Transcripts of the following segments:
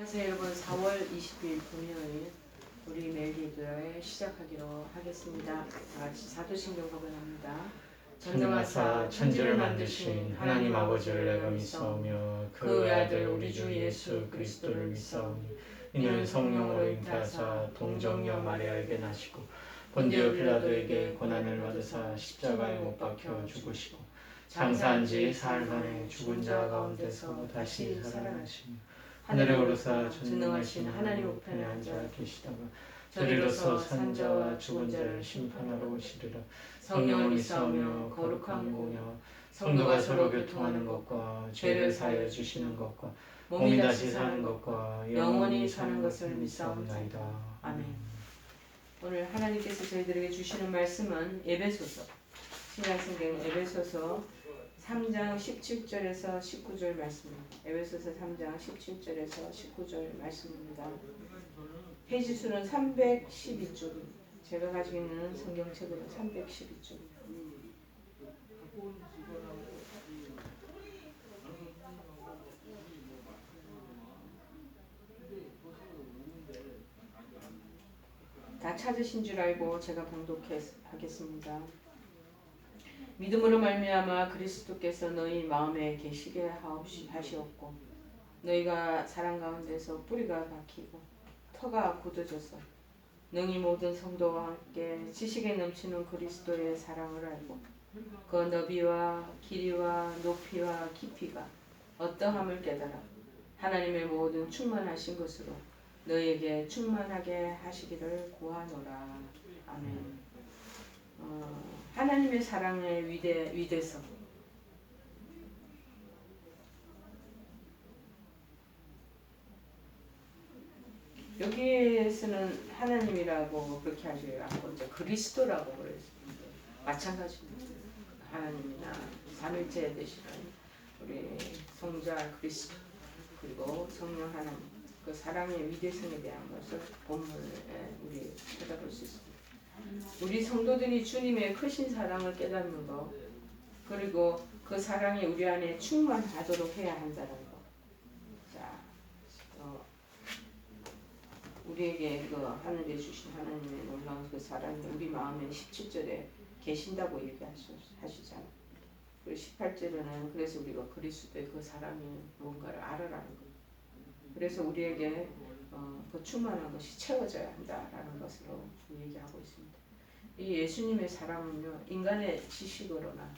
안녕하세요 여러분. 4월 20일 금요일 우리 매일 기도회 시작하기로 하겠습니다. 다 같이 사도신경 복원합니다. 전능하사 천지를 만드신 하나님 아버지를 내가 믿사오며 그 외아들 우리 주 예수 그리스도를 믿사오니 이는 성령으로 잉태하사 동정녀 마리아에게 나시고 본디오 빌라도에게 고난을 받으사 십자가에 못 박혀 죽으시고 장사한 지 사흘 만에 죽은 자 가운데서 다시 살아나시며 하늘에 오르사 전능하신 하나님 우편에 앉아 계시다가 저리로서 산자와 죽은 자를 심판하러 오시리라. 성령을 믿사오며 거룩한 공예와 성도가 서로 교통하는 것과 죄를 사하여 주시는 것과 몸이 다시 사는 것과 영원히 사는 것을 믿사옵나이다. 아멘. 오늘 하나님께서 저희들에게 주시는 말씀은 에베소서 신약성경 에베소서 3장 17절에서 19절 말씀입니다. 에베소서 3장 17절에서 19절 말씀입니다. 페이지 수는 312쪽입니다. 제가 가지고 있는 성경책으로 312쪽입니다. 다 찾으신 줄 알고 제가 봉독하겠습니다. 믿음으로 말미암아 그리스도께서 너희 마음에 계시게 하시옵고 너희가 사랑 가운데서 뿌리가 박히고 터가 굳어져서 능히 모든 성도와 함께 지식에 넘치는 그리스도의 사랑을 알고 그 너비와 길이와 높이와 깊이가 어떠함을 깨달아 하나님의 모든 충만하신 것으로 너희에게 충만하게 하시기를 구하노라. 아멘. 하나님의 사랑의 위대성. 여기에서는 하나님이라고 그렇게 하지 않고 이제 그리스도라고 그랬습니다. 마찬가지입니다. 하나님이나 삼일째 되시는 우리 성자 그리스도 그리고 성령 하나님 그 사랑의 위대성에 대한 것을 본문에 우리 찾아볼 수 있습니다. 우리 성도들이 주님의 크신 사랑을 깨닫는 것 그리고 그 사랑이 우리 안에 충만하도록 해야 한다는 것. 자, 우리에게 그 하늘에 주신 하나님의 놀라운 그 사랑이 우리 마음에 17절에 계신다고 얘기하시잖아요. 그리고 18절에는 그래서 우리가 그리스도의 그 사랑이 뭔가를 알아라는 거예요. 그래서 우리에게 그 충만한 것이 채워져야 한다라는 것으로 얘기하고 있습니다. 이 예수님의 사랑은요 인간의 지식으로나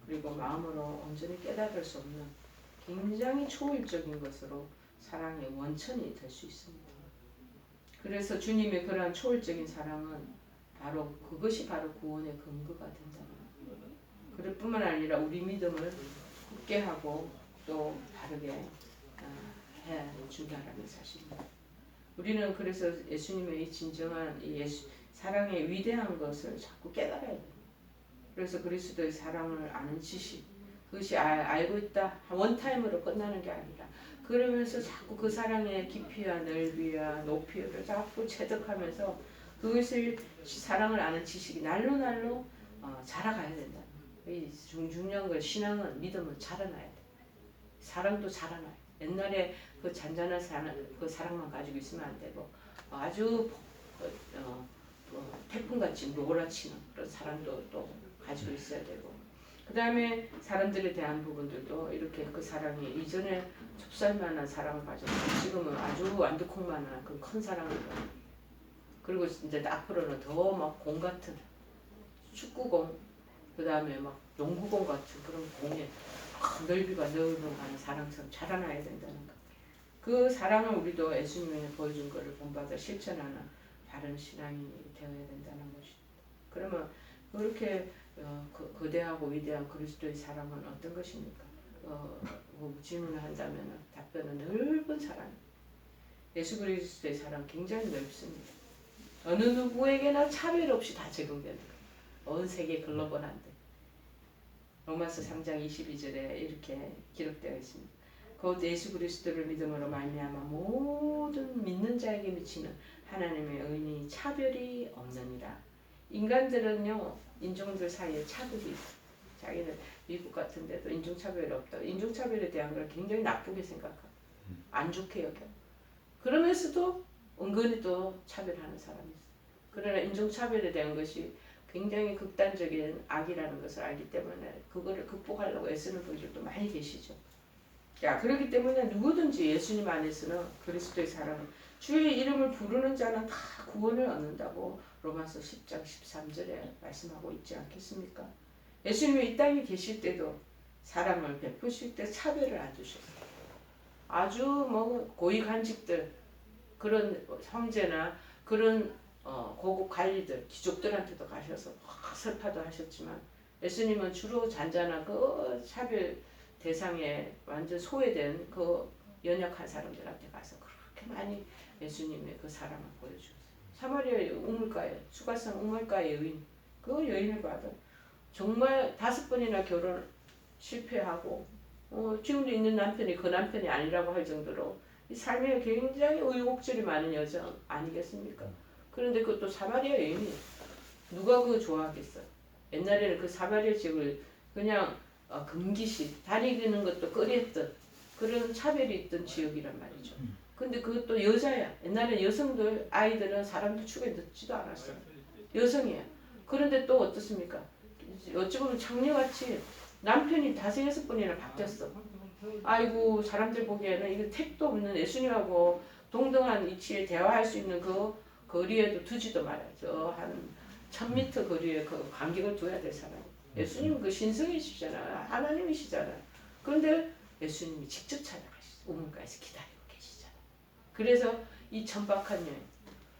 그리고 마음으로 온전히 깨달을 수 없는 굉장히 초월적인 것으로 사랑의 원천이 될 수 있습니다. 그래서 주님의 그러한 초월적인 사랑은 바로 그것이 바로 구원의 근거가 된다는 거예요. 그럴 뿐만 아니라 우리 믿음을 굳게 하고 또 바르게 해 준다라는 사실입니다. 우리는 그래서 예수님의 이 진정한 사랑의 위대한 것을 자꾸 깨달아야 돼요. 그래서 그리스도의 사랑을 아는 지식 그것이 알고 있다 원타임으로 끝나는 게 아니라 그러면서 자꾸 그 사랑의 깊이와 넓이와 높이를 자꾸 체득하면서 그것을 사랑을 아는 지식이 날로 자라가야 된다. 이 중요한 건 신앙은 믿음은 자라나야 돼. 사랑도 자라나요. 옛날에 그 잔잔한 그 사랑만 가지고 있으면 안 되고 아주 태풍같이 몰아치는 그런 사랑도 또 가지고 있어야 되고 그 다음에 사람들에 대한 부분들도 이렇게 그 사랑이 이전에 좁쌀만한 사랑을 가졌고 지금은 아주 완두콩만한 그 큰 사랑을 그리고 이제 앞으로는 더 막 공 같은 축구공 그 다음에 막 농구공 같은 그런 공에 넓이가 넓어가는 사랑처럼 자라나야 된다는 것. 그 사랑을 우리도 예수님이 보여준 것을 본받아 실천하는 바른 신앙이 되어야 된다는 것입니다. 그러면 그렇게 거대하고 위대한 그리스도의 사랑은 어떤 것입니까? 질문을 한다면 답변은 넓은 사랑. 예수 그리스도의 사랑 굉장히 넓습니다. 어느 누구에게나 차별 없이 다 적용되는 거예요. 온 세계 글로벌한데. 로마서 3장 22절에 이렇게 기록되어 있습니다. 곧 예수 그리스도를 믿음으로 말미암아 모든 믿는 자에게 미치는 하나님의 의니 차별이 없느니라. 인간들은요 인종들 사이에 차별이 있어요. 자기는 미국 같은 데도 인종차별이 없다. 인종차별에 대한 걸 굉장히 나쁘게 생각하고 안 좋게 여겨. 그러면서도 은근히 또 차별하는 사람이 있어요. 그러나 인종차별에 대한 것이 굉장히 극단적인 악이라는 것을 알기 때문에 그거를 극복하려고 애쓰는 분들도 많이 계시죠. 자, 그렇기 때문에 누구든지 예수님 안에서는 그리스도의 사람은 주의 이름을 부르는 자는 다 구원을 얻는다고 로마서 10장 13절에 말씀하고 있지 않겠습니까? 예수님이 이 땅에 계실 때도 사랑을 베푸실 때 차별을 안 두셨어요. 아주 뭐 고위관직들 그런 형제나 그런 고급 관리들 귀족들한테도 가셔서 설파도 하셨지만 예수님은 주로 잔잔한 그 차별 대상에 완전 소외된 그 연약한 사람들한테 가서 그렇게 많이 예수님의 그 사랑을 보여주셨어요. 사마리아 우물가에 수가성 우물가의 여인 그 여인을 봐도 정말 5번이나 결혼 실패하고 지금도 있는 남편이 그 남편이 아니라고 할 정도로 이 삶에 굉장히 우여곡절이 많은 여자 아니겠습니까? 그런데 그것도 사마리아 여인이 누가 그거 좋아하겠어요? 옛날에는 그 사마리아 지역을 그냥 금기시 다니는 것도 꺼렸던 그런 차별이 있던 지역이란 말이죠. 근데 그것도 여자야. 옛날에 여성들 아이들은 사람들 축에 넣지도 않았어요. 여성이야. 그런데 또 어떻습니까? 어찌 보면 창녀같이 남편이 5, 6번이나 바뀌었어. 아이고 사람들 보기에는 이거 택도 없는 예수님하고 동등한 위치에 대화할 수 있는 그 거리에도 두지도 말아요. 저 한 1000m 거리에 그 간격을 둬야 될 사람. 예수님은 그 신성이시잖아. 하나님이시잖아. 그런데 예수님이 직접 찾아가시죠. 우물가에서 기다리고 계시잖아. 그래서 이 천박한 여인,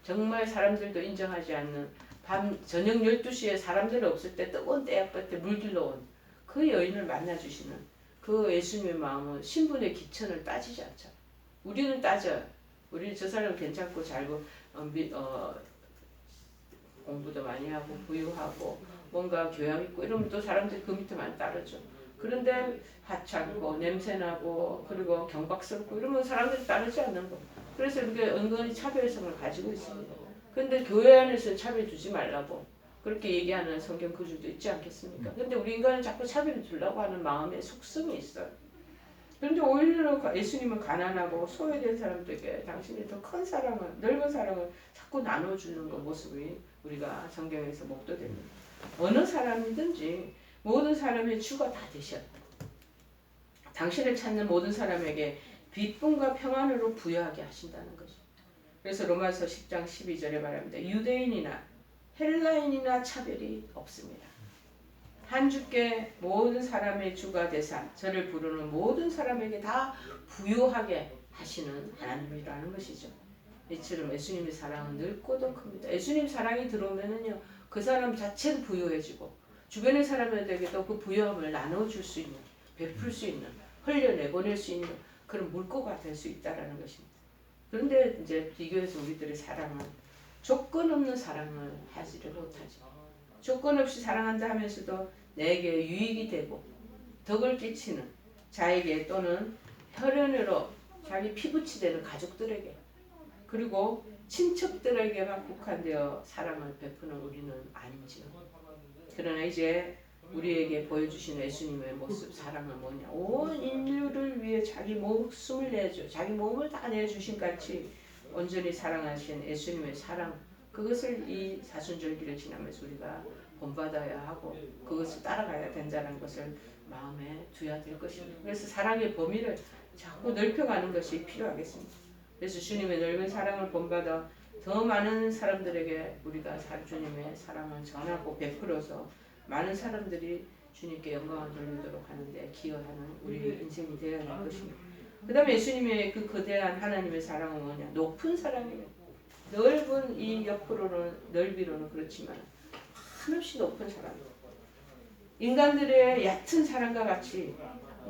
정말 사람들도 인정하지 않는 밤 저녁 12시에 사람들 없을 때 뜨거운 떼약볕에 물들러 온 그 여인을 만나주시는 그 예수님의 마음은 신분의 기천을 따지지 않죠. 우리는 따져요. 우리 저 사람 괜찮고 잘 공부도 많이 하고 부유하고 뭔가 교양 있고 이러면 또 사람들이 그 밑에만 따르죠. 그런데 하찮고 냄새나고 그리고 경박스럽고 이러면 사람들이 따르지 않는 거. 그래서 이렇게 은근히 차별성을 가지고 있습니다. 그런데 교회 안에서 차별 두지 말라고 그렇게 얘기하는 성경 구절도 있지 않겠습니까? 근데 우리 인간은 자꾸 차별을 두려고 하는 마음의 속성이 있어요. 그런데 오히려 예수님은 가난하고 소외된 사람들에게 당신이 더 큰 사랑을, 넓은 사랑을 자꾸 나눠주는 그 모습이 우리가 성경에서 목도됩니다. 어느 사람이든지 모든 사람의 주가 다 되셨다. 당신을 찾는 모든 사람에게 기쁨과 평안으로 부여하게 하신다는 것이. 그래서 로마서 10장 12절에 말합니다. 유대인이나 헬라인이나 차별이 없습니다. 한 주께 모든 사람의 주가 되사 저를 부르는 모든 사람에게 다 부유하게 하시는 하나님이라는 것이죠. 이처럼 예수님의 사랑은 넓고도 큽니다. 예수님 사랑이 들어오면은요, 그 사람 자체도 부유해지고 주변의 사람들에게도 그 부유함을 나눠줄 수 있는, 베풀 수 있는, 흘려내보낼 수 있는 그런 물고가 될 수 있다라는 것입니다. 그런데 이제 비교해서 우리들의 사랑은 조건 없는 사랑을 하지를 못하죠. 조건 없이 사랑한다 하면서도 내게 유익이 되고 덕을 끼치는 자에게 또는 혈연으로 자기 피부치 되는 가족들에게 그리고 친척들에게만 국한되어 사랑을 베푸는 우리는 아니지요. 그러나 이제 우리에게 보여주신 예수님의 모습 사랑은 뭐냐? 온 인류를 위해 자기 목숨을 내줘 자기 몸을 다 내주신 같이 온전히 사랑하신 예수님의 사랑 그것을 이 사순절기를 지나면서 우리가 본받아야 하고 그것을 따라가야 된다는 것을 마음에 두어야 될 것입니다. 그래서 사랑의 범위를 자꾸 넓혀가는 것이 필요하겠습니다. 그래서 주님의 넓은 사랑을 본받아 더 많은 사람들에게 우리가 주님의 사랑을 전하고 베풀어서 많은 사람들이 주님께 영광을 돌리도록 하는데 기여하는 우리의 인생이 되어야 할 것입니다. 그 다음에 예수님의 그 거대한 하나님의 사랑은 뭐냐? 높은 사랑이에요. 넓은 이 옆으로는 넓이로는 그렇지만 한없이 높은 사랑. 인간들의 얕은 사랑과 같이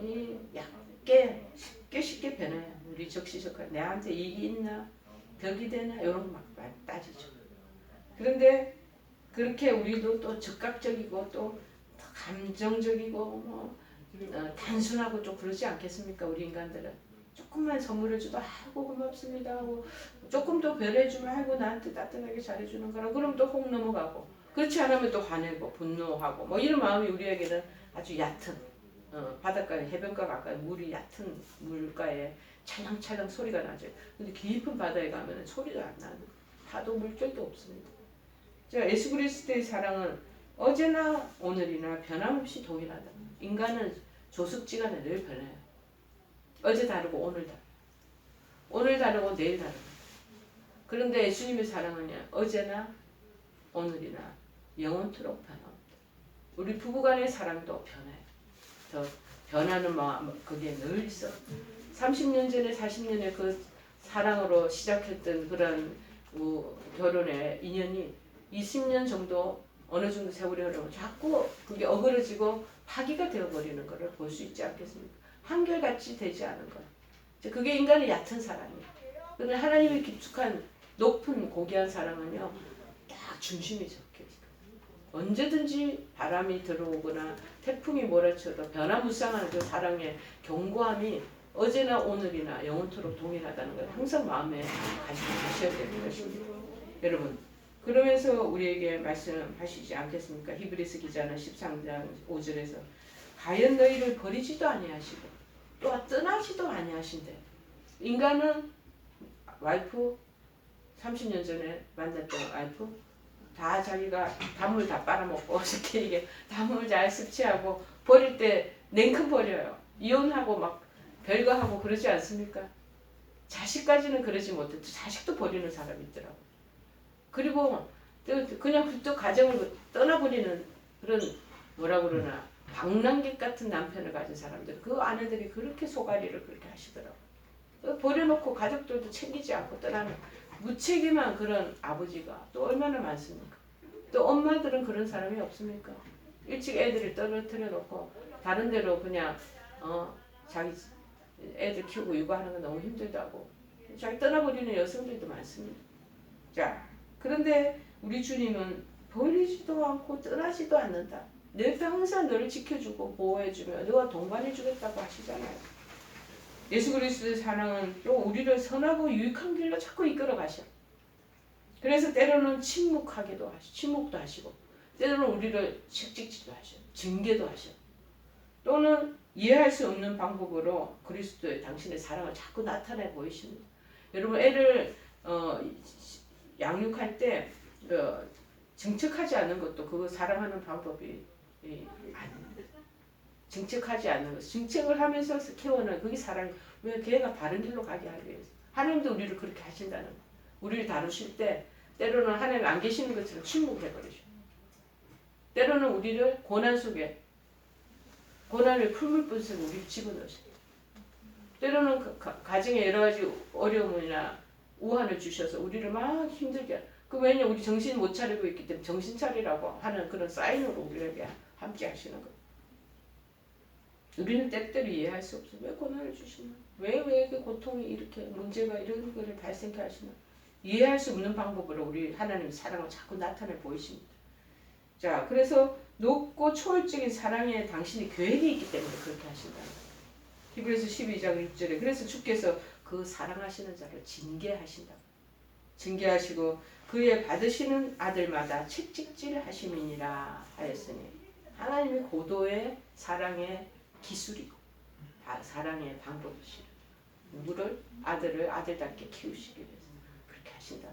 이 얇게 쉽게 변해요. 우리 적시적한 내한테 이익이 있나 벽이 되나 이런 막 따지죠. 그런데 그렇게 우리도 또 즉각적이고 또 감정적이고 뭐 단순하고 좀 그러지 않겠습니까? 우리 인간들은 조금만 선물을 줘도 아이고 고맙습니다 하고 조금 더 배려해주면 아이고 나한테 따뜻하게 잘해주는 거라 그럼 또 혹 넘어가고 그렇지 않으면 또 화내고 분노하고 뭐 이런 마음이 우리에게는 아주 얕은 바닷가에 해변가 가까이 물이 얕은 물가에 찰랑찰랑 소리가 나죠. 근데 깊은 바다에 가면 소리가 안 나는 거예요. 파도 물결도 없습니다. 자, 예수 그리스도의 사랑은 어제나 오늘이나 변함없이 동일하다. 인간은 조숙지간에 늘 변해요. 어제 다르고 오늘 다르고 오늘 다르고 내일 다르고. 그런데 예수님의 사랑은요, 어제나 오늘이나 영원토록 변함없다. 우리 부부간의 사랑도 변해요. 더 변하는 마음 그게 늘 있어. 30년 전에 40년의 그 사랑으로 시작했던 그런 결혼의 인연이 20년 정도 어느 정도 세월이 흐르면 자꾸 그게 어그러지고 파기가 되어버리는 것을 볼 수 있지 않겠습니까? 한결같이 되지 않은 것. 그게 인간의 얕은 사랑이에요. 그런데 하나님의 깊숙한 높은 고귀한 사랑은요, 딱 중심이 적혀 있어요. 언제든지 바람이 들어오거나 태풍이 몰아쳐도 변화무쌍한 그 사랑의 견고함이 어제나 오늘이나 영원토록 동일하다는 걸 항상 마음에 가지고 계셔야 되는 것입니다. 여러분, 그러면서 우리에게 말씀하시지 않겠습니까? 히브리서 기자는 13장 5절에서 가연 너희를 버리지도 아니하시고 또 떠나지도 아니하신대. 인간은 와이프 30년 전에 만났던 와이프 다 자기가 단물 다 빨아먹고 어떻게 이게 단물 잘 섭취하고 버릴 때 냉큼 버려요. 이혼하고 막 별거 하고 그러지 않습니까? 자식까지는 그러지 못해도 자식도 버리는 사람이 있더라고. 그리고 그냥 또 가정을 떠나버리는 그런 뭐라 그러나 방랑객 같은 남편을 가진 사람들, 그 아내들이 그렇게 소가리를 그렇게 하시더라고. 버려놓고 가족들도 챙기지 않고 떠나는 무책임한 그런 아버지가 또 얼마나 많습니까? 또 엄마들은 그런 사람이 없습니까? 일찍 애들을 떨어뜨려 놓고 다른 데로 그냥 자기 애들 키우고 육아하는 건 너무 힘들다고 자기 떠나버리는 여성들도 많습니다. 자, 그런데 우리 주님은 버리지도 않고 떠나지도 않는다. 늘 항상 너를 지켜주고 보호해주며 너와 동반해주겠다고 하시잖아요. 예수 그리스도의 사랑은 또 우리를 선하고 유익한 길로 자꾸 이끌어 가셔. 그래서 때로는 침묵도 하시고 때로는 우리를 책찍지도 하셔. 징계도 하셔. 또는 이해할 수 없는 방법으로 그리스도의 당신의 사랑을 자꾸 나타내 보이십니다. 여러분 애를 양육할 때 증책하지 않는 것도 그거 사랑하는 방법이 아닙니다. 증책하지 않는 것. 증책을 하면서 키워는 그게 사랑. 왜? 걔가 바른 길로 가게 하기 위해서. 하나님도 우리를 그렇게 하신다는 거. 우리를 다루실 때 때로는 하나님 안 계시는 것처럼 침묵해버리셔. 때로는 우리를 고난 속에 고난을 풀물분석에 우리를 집어넣으셔. 때로는 가정에 여러 가지 어려움이나 우환을 주셔서 우리를 막 힘들게. 그 왜냐 우리 정신 못 차리고 있기 때문에 정신 차리라고 하는 그런 사인으로 우리에게 함께 하시는 거예요. 우리는 때때로 이해할 수 없어요. 왜 고난을 주시나? 왜 그 고통이 이렇게 문제가 이런 거를 발생케 하시나? 이해할 수 없는 방법으로 우리 하나님의 사랑을 자꾸 나타내 보이십니다. 자, 그래서 높고 초월적인 사랑에 당신이 계획이 있기 때문에 그렇게 하신다. 히브리서 12장 6절에 그래서 주께서 그 사랑하시는 자를 징계하신다. 징계하시고 그의 받으시는 아들마다 채찍질 하심이니라 하였으니 하나님의 고도의 사랑의 기술이고 사랑의 방법이시라. 누구를? 아들을 아들답게 키우시기 위해서 그렇게 하신다.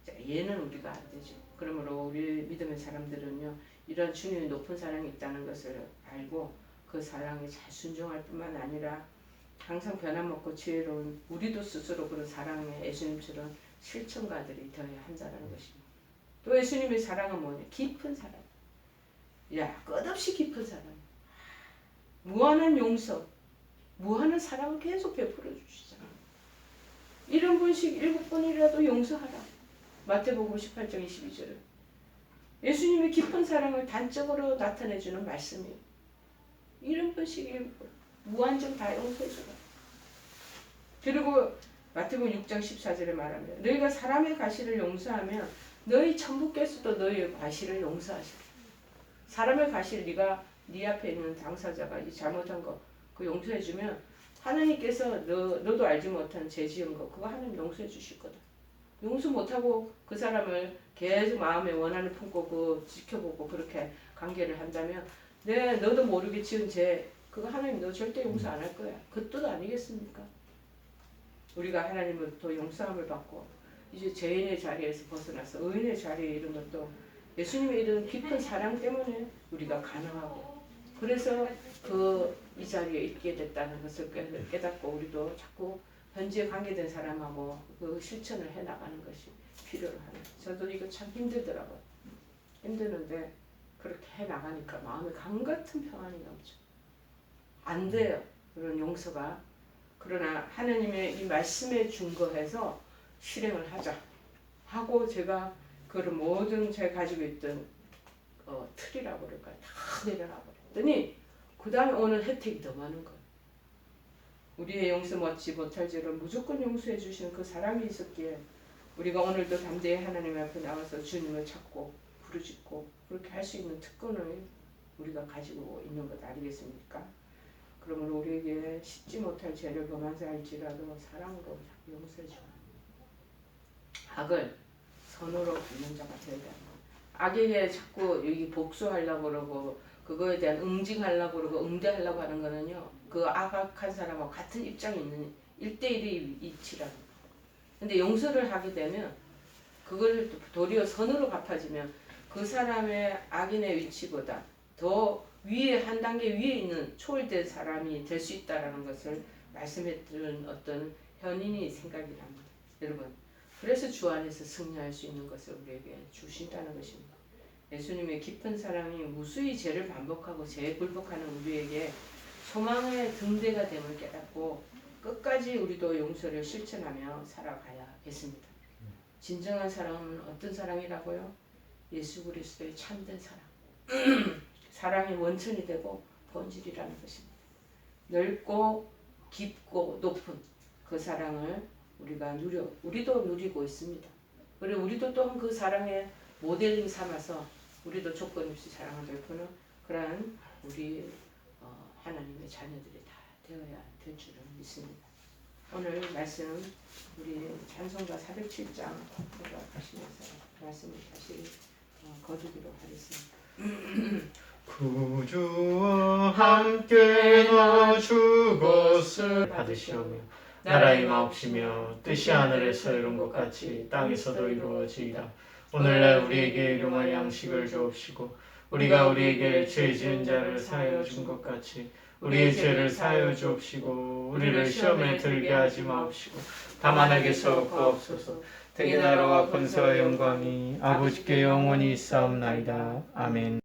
자, 얘는 우리가 안 되죠. 그러므로 우리 믿음의 사람들은요, 이런 주님의 높은 사랑이 있다는 것을 알고 그 사랑에 잘 순종할 뿐만 아니라 항상 변함없고 지혜로운 우리도 스스로 그런 사랑에 예수님처럼 실천가들이 되어야 한다는 것입니다. 또 예수님의 사랑은 뭐냐? 깊은 사랑. 야, 끝없이 깊은 사랑. 무한한 용서, 무한한 사랑을 계속 베풀어 주시잖아요. 70번씩 7번이라도 용서하라. 마태복음 18장 22절은 예수님의 깊은 사랑을 단적으로 나타내주는 말씀이에요. 70번씩 7번 무한정 다 용서해주라. 그리고 마태복음 6장 14절에 말하면 너희가 사람의 과실을 용서하면 너희 천부께서도 너희의 과실을 용서하시라. 사람의 과실 네가 네 앞에 있는 당사자가 이 잘못한 거 그 용서해주면 하나님께서 너도 알지 못한 죄 지은 거 그거 하나님 용서해 주실 거다. 용서 못하고 그 사람을 계속 마음에 원한을 품고 그 지켜보고 그렇게 관계를 한다면 너도 모르게 지은 죄 그거 하나님 너 절대 용서 안 할 거야. 그 뜻 아니겠습니까? 우리가 하나님으로부터 용서함을 받고 이제 죄인의 자리에서 벗어나서 의인의 자리에 이른 것도 예수님의 이런 깊은 사랑 때문에 우리가 가능하고, 그래서 이 자리에 있게 됐다는 것을 깨닫고 우리도 자꾸 현지에 관계된 사람하고 그 실천을 해나가는 것이 필요로 하는. 저도 이거 참 힘들더라고요. 힘드는데 그렇게 해나가니까 마음에 강같은 평안이 넘쳐. 안 돼요, 그런 용서가. 그러나 하나님의 이 말씀에 준거해서 실행을 하자 하고 제가 그런 모든 제가 가지고 있던 틀이라고 그럴까요? 다 내려놔 버렸더니 그 다음에 오는 혜택이 더 많은 거예요. 우리의 용서 받지 못할지를 무조건 용서해 주시는 그 사람이 있었기에 우리가 오늘도 담대히 하나님 앞에 나와서 주님을 찾고 부르짖고 그렇게 할 수 있는 특권을 우리가 가지고 있는 것 아니겠습니까? 그러면 우리에게 씻지 못할 죄를 범한 자일지라도 사랑으로 용서해 주라. 악을 선으로 갚는 자가 되어야 합니다. 악에게 자꾸 여기 복수하려고 그러고 그거에 대한 응징하려고 그러고 응대하려고 하는 거는요, 그 악한 사람하고 같은 입장에 있는 1대1의 이치라는 거예요. 근데 용서를 하게 되면 그걸 도리어 선으로 갚아지면 그 사람의 악인의 위치보다 더 위에 한 단계 위에 있는 초월된 사람이 될 수 있다는 것을 말씀했던 어떤 현인이 생각이 납니다. 여러분, 그래서 주 안에서 승리할 수 있는 것을 우리에게 주신다는 것입니다. 예수님의 깊은 사랑이 무수히 죄를 반복하고 죄에 굴복하는 우리에게 소망의 등대가 됨을 깨닫고 끝까지 우리도 용서를 실천하며 살아가야겠습니다. 진정한 사랑은 어떤 사랑이라고요? 예수 그리스도의 참된 사랑. 사랑의 원천이 되고 본질이라는 것입니다. 넓고 깊고 높은 그 사랑을 우리도 누리고 있습니다. 그리고 우리도 또한 그 사랑의 모델링 삼아서 우리도 조건 없이 사랑을 베푸는 그러한 우리 하나님의 자녀들이 다 되어야 될 줄을 믿습니다. 오늘 말씀 우리 찬송가 407장 가시면서 말씀을 다시 거두기로 하겠습니다. 구주와 함께 나 죽었을 받으시오며 나라의 마옵시며 뜻이 하늘에서 이룬 것 같이 땅에서도 이루어지이다. 오늘날 우리에게 일용할 양식을 주옵시고 우리가 우리에게 죄 지은 자를 사하여 준 것 같이 우리의 죄를 사하여 주옵시고 우리를 시험에 들게 하지 마옵시고 다만 악에서 구하옵소서. 대개 나라와 권세와 영광이 아버지께 영원히 있사옵나이다. 아멘.